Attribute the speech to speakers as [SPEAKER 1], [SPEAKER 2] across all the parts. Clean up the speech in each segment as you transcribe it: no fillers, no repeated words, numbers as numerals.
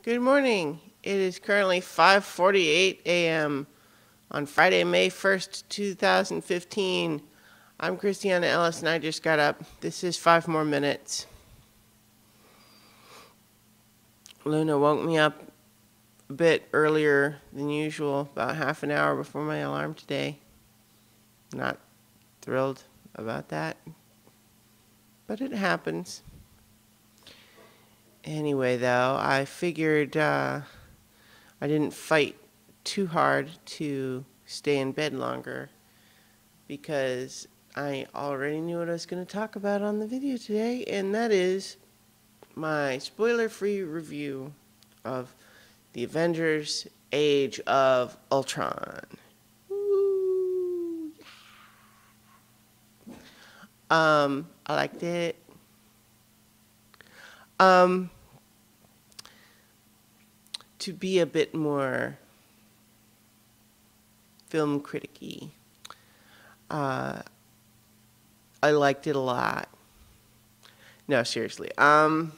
[SPEAKER 1] Good morning. It is currently 5:48 a.m. on Friday, May 1st, 2015. I'm Christiana Ellis and I just got up. This is 5 more minutes. Luna woke me up a bit earlier than usual, about half an hour before my alarm today. Not thrilled about that, but it happens. Anyway, though, I figured I didn't fight too hard to stay in bed longer because I already knew what I was going to talk about on the video today, and that is my spoiler-free review of the Avengers Age of Ultron. Woo! I liked it. To be a bit more film critic-y, I liked it a lot. No, seriously. I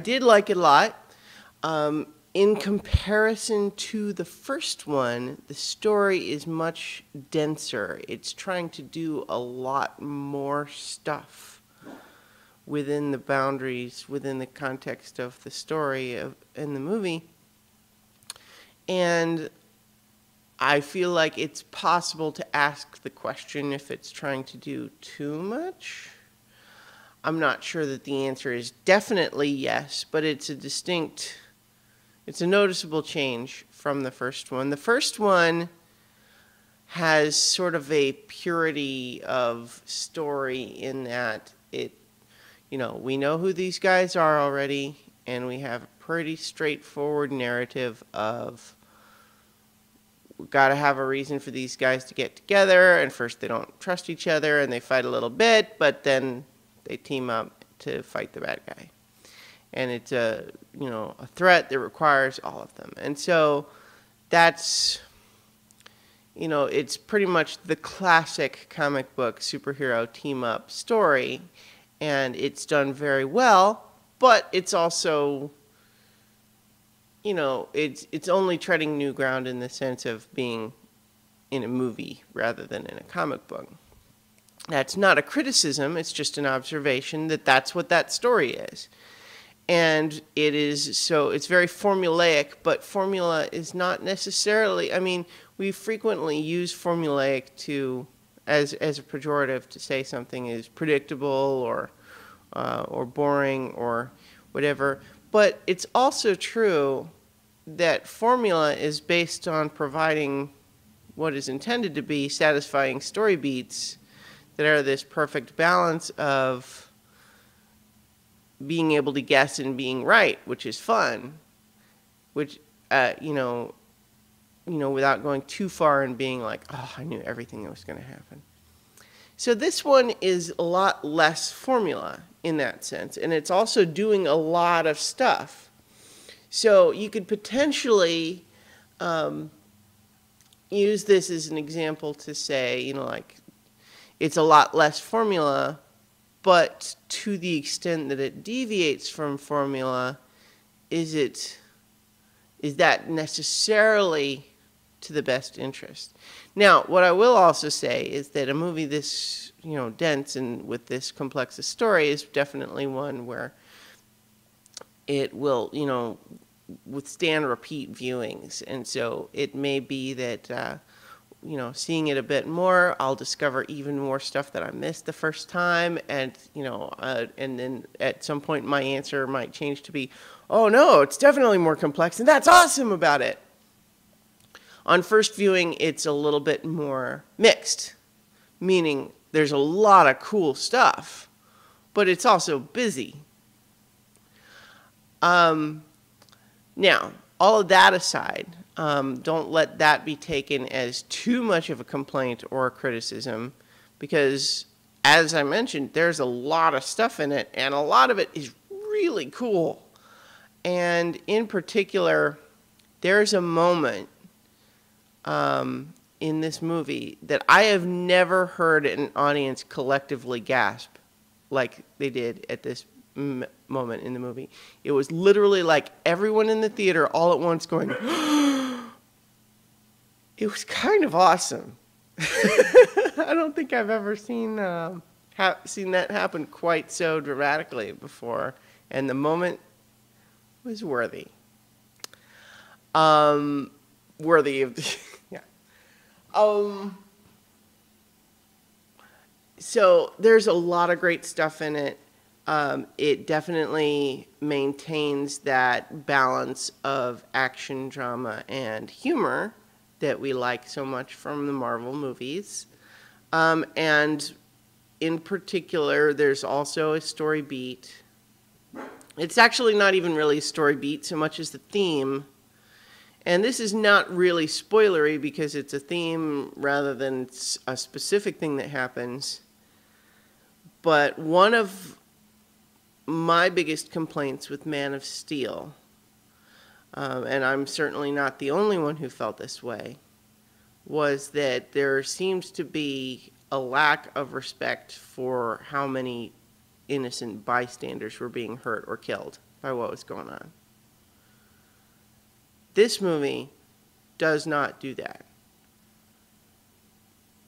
[SPEAKER 1] did like it a lot. In comparison to the first one, the story is much denser. It's trying to do a lot more stuff within the boundaries, within the context of the story in the movie. And I feel like it's possible to ask the question if it's trying to do too much. I'm not sure that the answer is definitely yes, but it's a noticeable change from the first one. The first one has sort of a purity of story in that we know who these guys are already, and we have a pretty straightforward narrative of we've got to have a reason for these guys to get together, and first they don't trust each other, and they fight a little bit, but then they team up to fight the bad guy. And it's a threat that requires all of them. And so that's, it's pretty much the classic comic book superhero team-up story, and it's done very well, but it's also, it's only treading new ground in the sense of being in a movie rather than in a comic book. That's not a criticism, it's just an observation that that's what that story is. And it's very formulaic, but formula is not necessarily, we frequently use formulaic as a pejorative to say something is predictable or boring or whatever. But it's also true that formula is based on providing what is intended to be satisfying story beats that are this perfect balance of being able to guess and being right, which is fun, which, without going too far and being like, oh, I knew everything that was going to happen. So this one is a lot less formula in that sense, and it's also doing a lot of stuff. So you could potentially use this as an example to say, it's a lot less formula, but to the extent that it deviates from formula, is that necessarily to the best interest? Now, what I will also say is that a movie this, dense and with this complex a story is definitely one where it will, withstand repeat viewings. And so it may be that, seeing it a bit more, I'll discover even more stuff that I missed the first time. And, and then at some point my answer might change to be, oh no, it's definitely more complex and that's awesome about it. On first viewing, it's a little bit more mixed, meaning there's a lot of cool stuff, but it's also busy. Now, all of that aside, don't let that be taken as too much of a complaint or a criticism, because, as I mentioned, there's a lot of stuff in it, and a lot of it is really cool. And in particular, there's a moment in this movie that I have never heard an audience collectively gasp like they did at this moment in the movie. It was literally like everyone in the theater all at once going, it was kind of awesome. I don't think I've ever seen that happen quite so dramatically before, and the moment was worthy. Worthy of the, yeah. So there's a lot of great stuff in it. It definitely maintains that balance of action, drama, and humor that we like so much from the Marvel movies. And in particular, there's also a story beat. It's actually not even really a story beat so much as the theme. And this is not really spoilery because it's a theme rather than a specific thing that happens. But one of my biggest complaints with Man of Steel, and I'm certainly not the only one who felt this way, was that there seems to be a lack of respect for how many innocent bystanders were being hurt or killed by what was going on. This movie does not do that.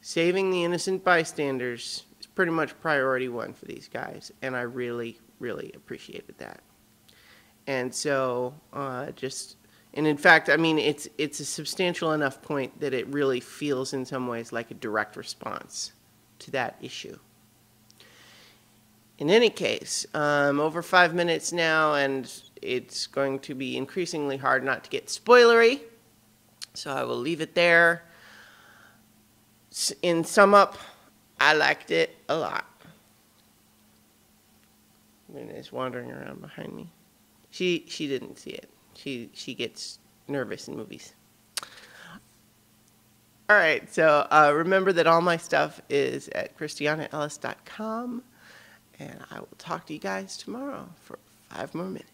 [SPEAKER 1] Saving the innocent bystanders is pretty much priority one for these guys, and I really, really appreciated that. And so, and in fact, I mean, it's a substantial enough point that it really feels in some ways like a direct response to that issue. In any case, over 5 minutes now, and it's going to be increasingly hard not to get spoilery, so I will leave it there. In sum up, I liked it a lot. Luna's wandering around behind me. She didn't see it. She gets nervous in movies. All right, so remember that all my stuff is at christianaellis.com, and I will talk to you guys tomorrow for 5 more minutes.